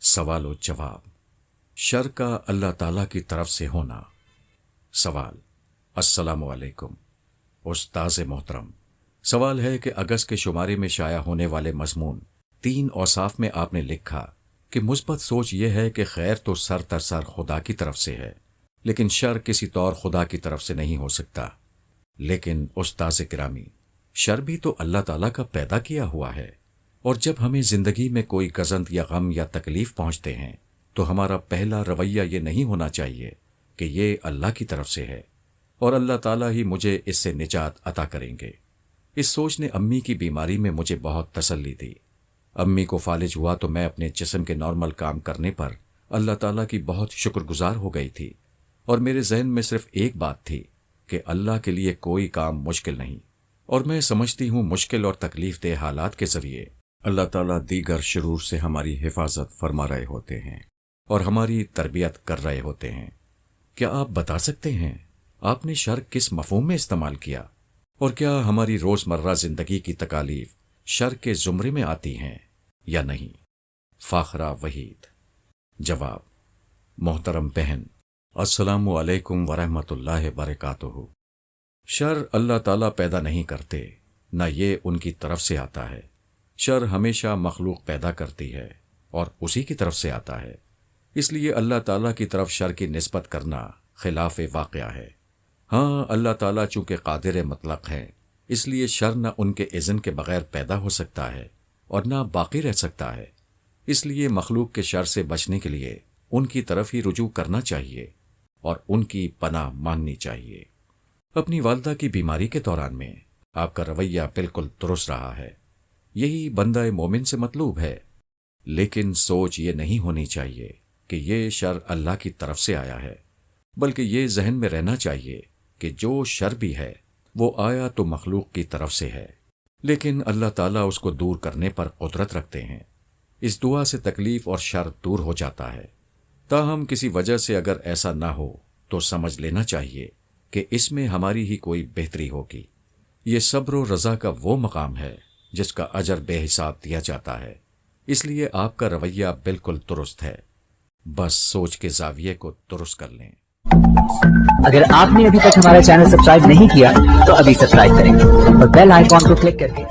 سوال و جواب، شر کا اللہ تعالیٰ کی طرف سے ہونا۔ سوال: السلام علیکم استاذ محترم، سوال ہے کہ اگست کے شمارے میں شائع ہونے والے مضمون 3 اوصاف میں آپ نے لکھا کہ مثبت سوچ یہ ہے کہ خیر تو سر تر خدا کی طرف سے ہے، لیکن شر کسی طور خدا کی طرف سے نہیں ہو سکتا۔ لیکن استاذ گرامی، شر بھی تو اللہ تعالیٰ کا پیدا کیا ہوا ہے، اور جب ہمیں زندگی میں کوئی گزند یا غم یا تکلیف پہنچتے ہیں تو ہمارا پہلا رویہ یہ نہیں ہونا چاہیے کہ یہ اللہ کی طرف سے ہے اور اللہ تعالیٰ ہی مجھے اس سے نجات عطا کریں گے۔ اس سوچ نے امی کی بیماری میں مجھے بہت تسلی دی۔ امی کو فالج ہوا تو میں اپنے جسم کے نارمل کام کرنے پر اللہ تعالیٰ کی بہت شکر گزار ہو گئی تھی، اور میرے ذہن میں صرف ایک بات تھی کہ اللہ کے لیے کوئی کام مشکل نہیں، اور میں سمجھتی ہوں مشکل اور تکلیف دہ حالات کے ذریعے اللہ تعالیٰ دیگر شرور سے ہماری حفاظت فرما رہے ہوتے ہیں اور ہماری تربیت کر رہے ہوتے ہیں۔ کیا آپ بتا سکتے ہیں آپ نے شر کس مفہوم میں استعمال کیا، اور کیا ہماری روزمرہ زندگی کی تکالیف شر کے زمرے میں آتی ہیں یا نہیں؟ فاخرہ وحید۔ جواب: محترم بہن، السلام علیکم ورحمۃ اللہ وبرکاتہ۔ شر اللہ تعالیٰ پیدا نہیں کرتے، نہ یہ ان کی طرف سے آتا ہے۔ شر ہمیشہ مخلوق پیدا کرتی ہے اور اسی کی طرف سے آتا ہے، اس لیے اللہ تعالیٰ کی طرف شر کی نسبت کرنا خلاف واقعہ ہے۔ ہاں، اللہ تعالیٰ چونکہ قادر مطلق ہے، اس لیے شر نہ ان کے اذن کے بغیر پیدا ہو سکتا ہے اور نہ باقی رہ سکتا ہے، اس لیے مخلوق کے شر سے بچنے کے لیے ان کی طرف ہی رجوع کرنا چاہیے اور ان کی پناہ مانگنی چاہیے۔ اپنی والدہ کی بیماری کے دوران میں آپ کا رویہ بالکل درست رہا ہے، یہی بندہ مومن سے مطلوب ہے، لیکن سوچ یہ نہیں ہونی چاہیے کہ یہ شر اللہ کی طرف سے آیا ہے، بلکہ یہ ذہن میں رہنا چاہیے کہ جو شر بھی ہے وہ آیا تو مخلوق کی طرف سے ہے، لیکن اللہ تعالیٰ اس کو دور کرنے پر قدرت رکھتے ہیں۔ اس دعا سے تکلیف اور شر دور ہو جاتا ہے۔ تاہم کسی وجہ سے اگر ایسا نہ ہو تو سمجھ لینا چاہیے کہ اس میں ہماری ہی کوئی بہتری ہوگی۔ یہ صبر و رضا کا وہ مقام ہے جس کا اجر بے حساب دیا جاتا ہے، اس لیے آپ کا رویہ بالکل درست ہے، بس سوچ کے زاویے کو درست کر لیں۔ اگر آپ نے ابھی تک ہمارا چینل سبسکرائب نہیں کیا تو ابھی سبسکرائب کریں اور بیل آئیکن کو کلک کر کے